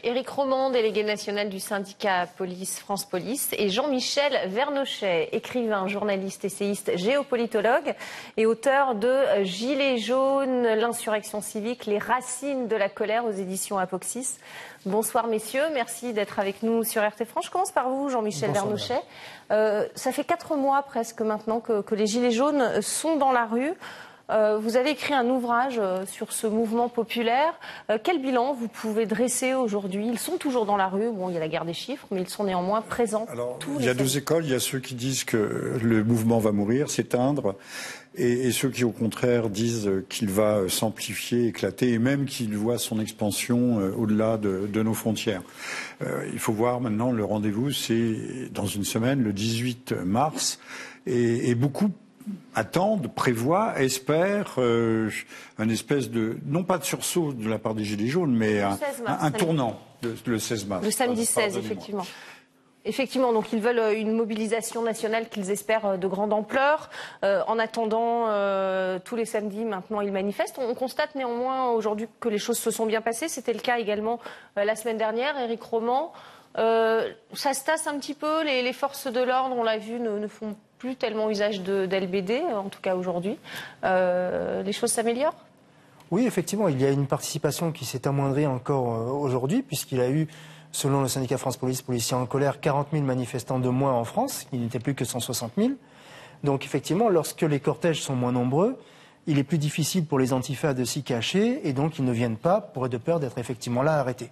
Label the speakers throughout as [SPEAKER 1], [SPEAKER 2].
[SPEAKER 1] Éric Roman, délégué national du syndicat Police France Police, et Jean-Michel Vernochet, écrivain, journaliste, essayiste, géopolitologue et auteur de Gilets jaunes, l'insurrection civique, les racines de la colère aux éditions Apoxis. Bonsoir messieurs, merci d'être avec nous sur RT France. Je commence par vous, Jean-Michel Vernochet. Ça fait 4 mois presque maintenant que les Gilets jaunes sont dans la rue. Vous avez écrit un ouvrage sur ce mouvement populaire. Quel bilan vous pouvez dresser aujourd'hui? Ils sont toujours dans la rue. Bon, il y a la guerre des chiffres, mais ils sont néanmoins présents.
[SPEAKER 2] Alors, il y a deux écoles. Il y a ceux qui disent que le mouvement va mourir, s'éteindre, et ceux qui, au contraire, disent qu'il va s'amplifier, éclater, et même qu'il voit son expansion au-delà de nos frontières. Il faut voir maintenant, le rendez-vous, c'est dans une semaine, le 18 mars, et beaucoup attendent, prévoient, espèrent un espèce de, non pas de sursaut de la part des Gilets jaunes, mais un tournant le 16 mars.
[SPEAKER 1] Le samedi 16, effectivement. Effectivement, donc ils veulent une mobilisation nationale qu'ils espèrent de grande ampleur. En attendant, tous les samedis, maintenant, ils manifestent. On constate néanmoins aujourd'hui que les choses se sont bien passées. C'était le cas également la semaine dernière. Éric Roman, ça se tasse un petit peu. Les forces de l'ordre, on l'a vu, ne font plus tellement usage d'LBD, en tout cas aujourd'hui. Les choses s'améliorent ?
[SPEAKER 3] Oui, effectivement, il y a une participation qui s'est amoindrie encore aujourd'hui, puisqu'il y a eu, selon le syndicat France Police, policiers en colère, 40 000 manifestants de moins en France, il n'était plus que 160 000. Donc effectivement, lorsque les cortèges sont moins nombreux, il est plus difficile pour les antifas de s'y cacher, et donc ils ne viennent pas de peur d'être effectivement là arrêtés.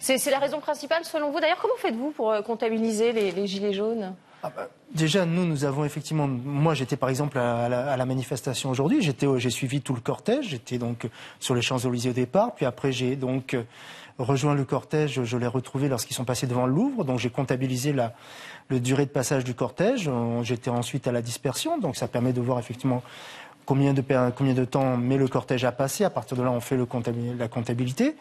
[SPEAKER 1] C'est la raison principale selon vous. D'ailleurs, comment faites-vous pour comptabiliser les gilets jaunes ?
[SPEAKER 3] Déjà, nous avons effectivement... Moi, j'étais par exemple à la manifestation aujourd'hui. J'ai suivi tout le cortège. J'étais donc sur les Champs-Élysées au départ. Puis après, j'ai donc rejoint le cortège. Je l'ai retrouvé lorsqu'ils sont passés devant le Louvre. Donc j'ai comptabilisé la durée de passage du cortège. J'étais ensuite à la dispersion. Donc ça permet de voir effectivement combien de temps met le cortège à passer. À partir de là, on fait la comptabilité.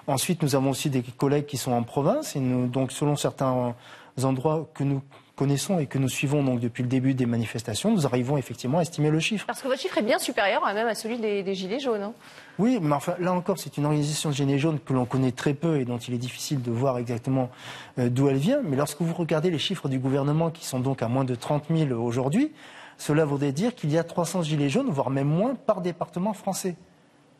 [SPEAKER 3] Ensuite, nous avons aussi des collègues qui sont en province. Et donc selon certains endroits que nous connaissons et que nous suivons donc depuis le début des manifestations, nous arrivons effectivement à estimer le chiffre.
[SPEAKER 1] Parce que votre chiffre est bien supérieur même à celui des Gilets jaunes. Hein.
[SPEAKER 3] Oui, mais enfin là encore, c'est une organisation de Gilets jaunes que l'on connaît très peu et dont il est difficile de voir exactement d'où elle vient. Mais lorsque vous regardez les chiffres du gouvernement qui sont donc à moins de 30 000 aujourd'hui, cela voudrait dire qu'il y a 300 Gilets jaunes, voire même moins, par département français.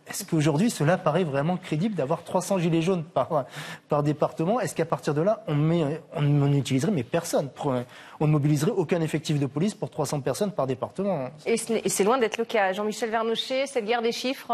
[SPEAKER 3] Est-ce qu'aujourd'hui, cela paraît vraiment crédible d'avoir 300 gilets jaunes par département? Est-ce qu'à partir de là, on n'utiliserait mais personne? On ne mobiliserait aucun effectif de police pour 300 personnes par département.
[SPEAKER 1] Et c'est loin d'être le cas. Jean-Michel Vernochet, cette guerre des chiffres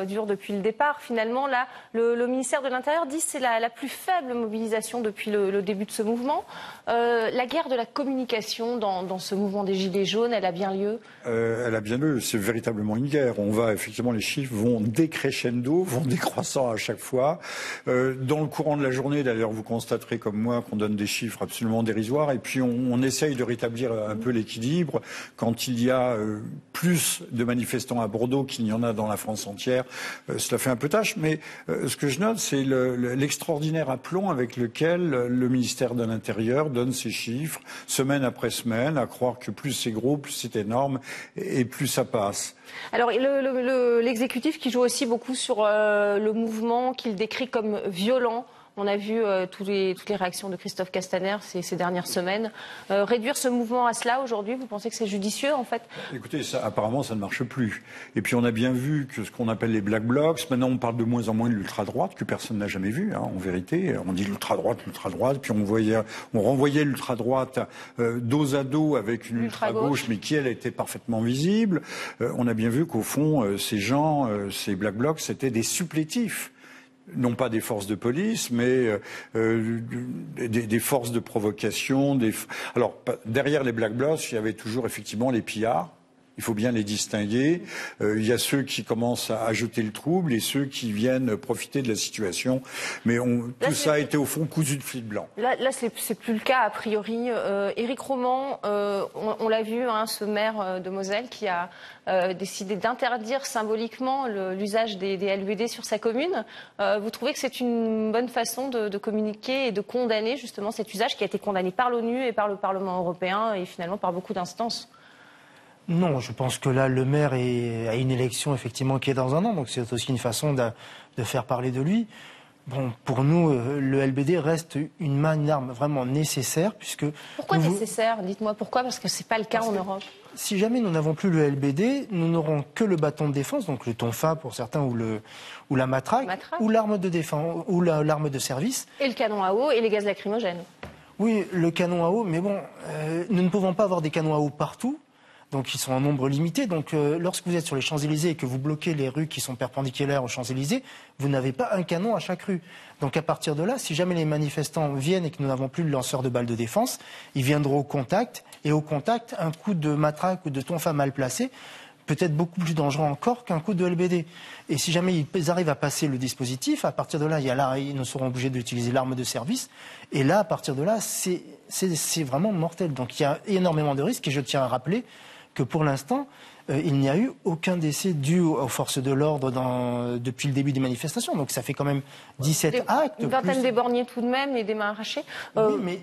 [SPEAKER 1] dure depuis le départ. Finalement, là, le ministère de l'Intérieur dit que c'est la plus faible mobilisation depuis le début de ce mouvement. La guerre de la communication dans ce mouvement des Gilets jaunes, elle a bien lieu?
[SPEAKER 2] Elle a bien lieu. C'est véritablement une guerre. Effectivement, les chiffres vont décrescendo, vont décroissant à chaque fois. Dans le courant de la journée, d'ailleurs, vous constaterez comme moi qu'on donne des chiffres absolument dérisoires. Et puis, on essaye de rétablir un peu l'équilibre. Quand il y a plus de manifestants à Bordeaux qu'il n'y en a dans la France entière, cela fait un peu tâche. Mais ce que je note, c'est l'extraordinaire aplomb avec lequel le ministère de l'Intérieur donne ces chiffres, semaine après semaine, à croire que plus c'est gros, plus c'est énorme, et plus ça passe.
[SPEAKER 1] Alors l'exécutif qui joue aussi beaucoup sur le mouvement qu'il décrit comme violent. On a vu toutes les réactions de Christophe Castaner ces dernières semaines. Réduire ce mouvement à cela aujourd'hui, vous pensez que c'est judicieux en fait?
[SPEAKER 2] Écoutez, apparemment ça ne marche plus. Et puis on a bien vu que ce qu'on appelle les black blocs, maintenant on parle de moins en moins de l'ultra-droite, que personne n'a jamais vu, en vérité. On dit l'ultra-droite, puis on renvoyait l'ultra-droite dos à dos avec une ultra-gauche, mais qui elle était parfaitement visible. On a bien vu qu'au fond, ces gens, ces black blocs, c'était des supplétifs. Non pas des forces de police, mais des forces de provocation. Alors, derrière les Black Blocs, il y avait toujours effectivement les pillards. Il faut bien les distinguer. Il y a ceux qui commencent à jeter le trouble et ceux qui viennent profiter de la situation. Mais tout ça a été au fond cousu de fil blanc.
[SPEAKER 1] Là c'est plus le cas a priori. Éric Roman, on l'a vu, ce maire de Moselle qui a décidé d'interdire symboliquement l'usage des LBD sur sa commune. Vous trouvez que c'est une bonne façon de communiquer et de condamner justement cet usage qui a été condamné par l'ONU et par le Parlement européen et finalement par beaucoup d'instances?
[SPEAKER 3] Non, je pense que là, le maire a une élection effectivement qui est dans un an, donc c'est aussi une façon de faire parler de lui. Bon, pour nous, le LBD reste une arme vraiment nécessaire, puisque...
[SPEAKER 1] Pourquoi nécessaire? Dites-moi pourquoi, parce que c'est pas le cas en Europe.
[SPEAKER 3] Si jamais nous n'avons plus le LBD, nous n'aurons que le bâton de défense, donc le tonfa pour certains, ou la matraque, ou l'arme de défense, ou l'arme de service.
[SPEAKER 1] Et le canon à eau et les gaz lacrymogènes.
[SPEAKER 3] Oui, le canon à eau, mais bon, nous ne pouvons pas avoir des canons à eau partout. Donc ils sont en nombre limité. Donc lorsque vous êtes sur les Champs-Élysées et que vous bloquez les rues qui sont perpendiculaires aux Champs-Élysées, vous n'avez pas un canon à chaque rue. Donc à partir de là, si jamais les manifestants viennent et que nous n'avons plus de lanceurs de balles de défense, ils viendront au contact. Et au contact, un coup de matraque ou de tonfa mal placé peut être beaucoup plus dangereux encore qu'un coup de LBD. Et si jamais ils arrivent à passer le dispositif, à partir de là, ils ne seront obligés d'utiliser l'arme de service. Et là, à partir de là, c'est vraiment mortel. Donc il y a énormément de risques et je tiens à rappeler que pour l'instant, il n'y a eu aucun décès dû aux forces de l'ordre depuis le début des manifestations. Donc ça fait quand même 17 actes.
[SPEAKER 1] Une vingtaine d'éborgnés tout de même et des mains arrachées.
[SPEAKER 3] Oui, mais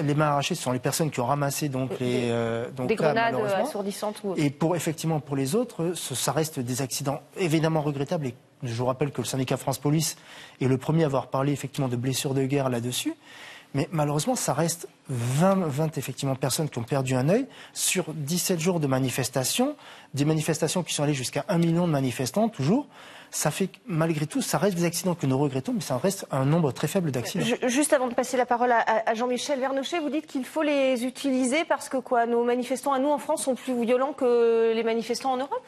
[SPEAKER 3] les mains arrachées, ce sont les personnes qui ont ramassé
[SPEAKER 1] des grenades assourdissantes.
[SPEAKER 3] Et effectivement, pour les autres, ça reste des accidents évidemment regrettables. Et je vous rappelle que le syndicat France Police est le premier à avoir parlé effectivement de blessures de guerre là-dessus. Mais malheureusement, ça reste 20 effectivement personnes qui ont perdu un œil sur 17 jours de manifestations, des manifestations qui sont allées jusqu'à 1 million de manifestants toujours. Ça fait malgré tout, ça reste des accidents que nous regrettons, mais ça reste un nombre très faible d'accidents.
[SPEAKER 1] Juste avant de passer la parole à Jean-Michel Vernochet, vous dites qu'il faut les utiliser parce que nos manifestants à nous en France sont plus violents que les manifestants en Europe?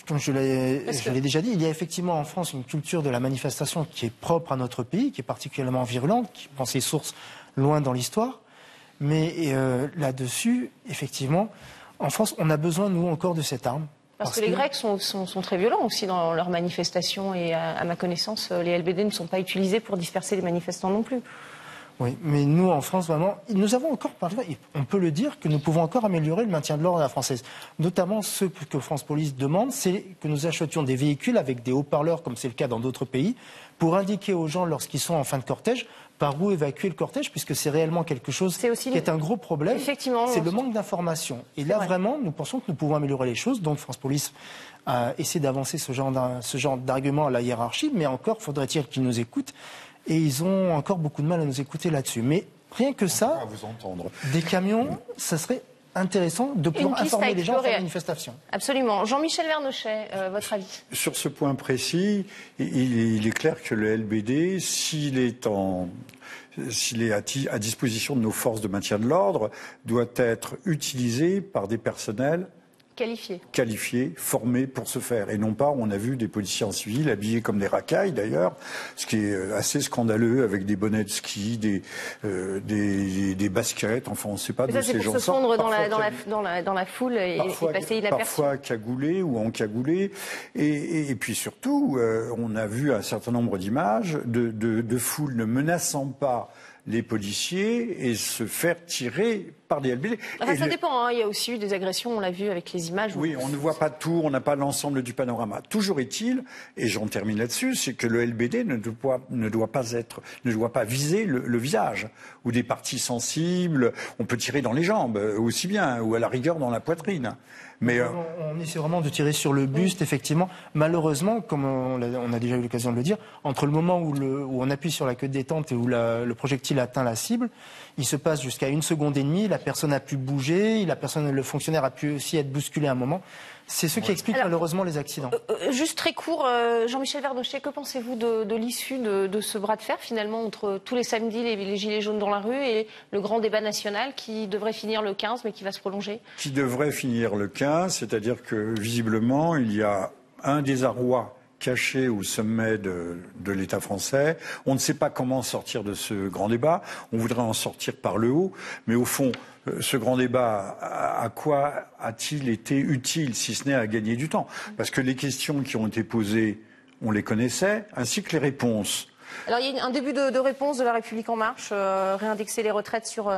[SPEAKER 3] Comme je l'ai déjà dit, il y a effectivement en France une culture de la manifestation qui est propre à notre pays, qui est particulièrement virulente, qui prend ses sources loin dans l'histoire. Mais là-dessus, effectivement, en France, on a besoin, nous, encore de cette arme.
[SPEAKER 1] Parce que les Grecs sont très violents aussi dans leurs manifestations et à ma connaissance, les LBD ne sont pas utilisés pour disperser les manifestants non plus.
[SPEAKER 3] Oui, mais nous, en France, vraiment, nous avons encore, on peut le dire, que nous pouvons encore améliorer le maintien de l'ordre à la française. Notamment, ce que France Police demande, c'est que nous achetions des véhicules avec des haut-parleurs, comme c'est le cas dans d'autres pays, pour indiquer aux gens, lorsqu'ils sont en fin de cortège, par où évacuer le cortège, puisque c'est réellement quelque chose qui est un gros problème. C'est le manque d'information. Et là, vraiment, nous pensons que nous pouvons améliorer les choses. Donc, France Police a essayé d'avancer ce genre d'argument à la hiérarchie, mais encore faudrait-il qu'ils nous écoutent. Et ils ont encore beaucoup de mal à nous écouter là-dessus. Mais rien que ça, des camions, ça serait intéressant de pouvoir informer les gens à faire une manifestation. Absolument.
[SPEAKER 1] Jean-Michel Vernochet, votre avis?
[SPEAKER 2] Sur ce point précis, il est clair que le LBD, s'il est à disposition de nos forces de maintien de l'ordre, doit être utilisé par des personnels qualifiés, formés pour ce faire. Et non pas, on a vu des policiers en civil habillés comme des racailles d'ailleurs, ce qui est assez scandaleux, avec des bonnets de ski, des baskets, enfin on ne sait pas d'où ces gens sortent.
[SPEAKER 1] C'est pour se fondre dans la foule et passer inaperçu.
[SPEAKER 2] Parfois cagoulés ou encagoulés. Et puis surtout, on a vu un certain nombre d'images de foules ne menaçant pas les policiers et se faire tirer par des LBD.
[SPEAKER 1] Enfin, ça dépend, il y a aussi eu des agressions, on l'a vu avec les images.
[SPEAKER 2] Oui, on ne voit pas tout, on n'a pas l'ensemble du panorama. Toujours est-il, et j'en termine là-dessus, c'est que le LBD ne doit pas viser le visage ou des parties sensibles. On peut tirer dans les jambes aussi bien, ou à la rigueur dans la poitrine. Mais
[SPEAKER 3] on essaie vraiment de tirer sur le buste, effectivement. Malheureusement, comme on a déjà eu l'occasion de le dire, entre le moment où on appuie sur la queue de détente et où le projectile atteint la cible, il se passe jusqu'à 1 seconde et demie, la personne a pu bouger, le fonctionnaire a pu aussi être bousculé à un moment. C'est ce qui explique malheureusement les accidents.
[SPEAKER 1] Juste très court, Jean-Michel Vernochet, que pensez-vous de l'issue de ce bras de fer finalement entre tous les samedis les gilets jaunes dans la rue et le grand débat national qui devrait finir le 15 mais qui va se prolonger?
[SPEAKER 2] Qui devrait finir le 15, c'est-à-dire que visiblement il y a un désarroi caché au sommet de l'État français. On ne sait pas comment sortir de ce grand débat. On voudrait en sortir par le haut, mais au fond, ce grand débat, à quoi a-t-il été utile, si ce n'est à gagner du temps? Parce que les questions qui ont été posées, on les connaissait, ainsi que les réponses.
[SPEAKER 1] Alors il y a un début de réponse de La République En Marche, réindexer les retraites sur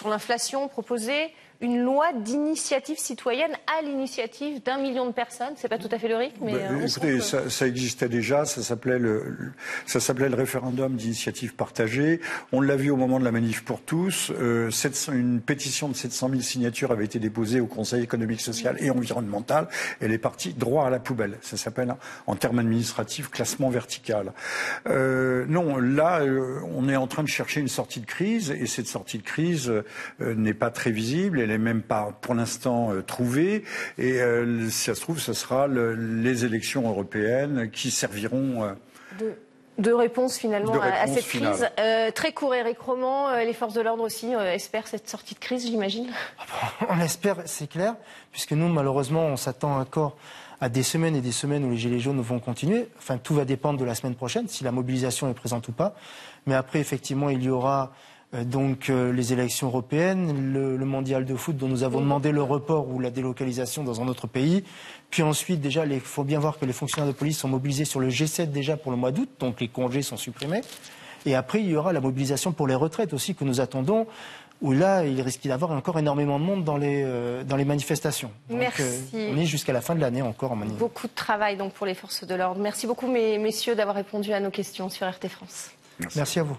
[SPEAKER 1] l'inflation proposée. une loi d'initiative citoyenne à l'initiative d'1 million de personnes. C'est pas tout à fait le rythme, mais
[SPEAKER 2] écoutez, ça existait déjà. Ça s'appelait le référendum d'initiative partagée. On l'a vu au moment de la manif pour tous. Une pétition de 700 000 signatures avait été déposée au Conseil économique, social et environnemental. Elle est partie droit à la poubelle. Ça s'appelle, en termes administratifs, classement vertical. Non, là, on est en train de chercher une sortie de crise, et cette sortie de crise n'est pas très visible. Elle n'est même pas, pour l'instant, trouvée. Et si ça se trouve, ce sera les élections européennes qui serviront
[SPEAKER 1] de réponse finalement à cette
[SPEAKER 2] finale.
[SPEAKER 1] crise. Très court, Éric Roman, les forces de l'ordre aussi espèrent cette sortie de crise, j'imagine.
[SPEAKER 3] On l'espère, c'est clair, puisque nous, malheureusement, on s'attend encore à des semaines et des semaines où les Gilets jaunes vont continuer. Enfin, tout va dépendre de la semaine prochaine, si la mobilisation est présente ou pas. Mais après, effectivement, il y aura les élections européennes, le mondial de foot dont nous avons demandé le report ou la délocalisation dans un autre pays. Puis ensuite, déjà, il faut bien voir que les fonctionnaires de police sont mobilisés sur le G7 déjà pour le mois d'août, donc les congés sont supprimés. Et après, il y aura la mobilisation pour les retraites aussi que nous attendons, où là, il risque d'y avoir encore énormément de monde dans les manifestations. Donc,
[SPEAKER 1] merci.
[SPEAKER 3] On est jusqu'à la fin de l'année encore en manif.
[SPEAKER 1] Beaucoup de travail donc pour les forces de l'ordre. Merci beaucoup, messieurs, d'avoir répondu à nos questions sur RT France.
[SPEAKER 3] Merci à vous.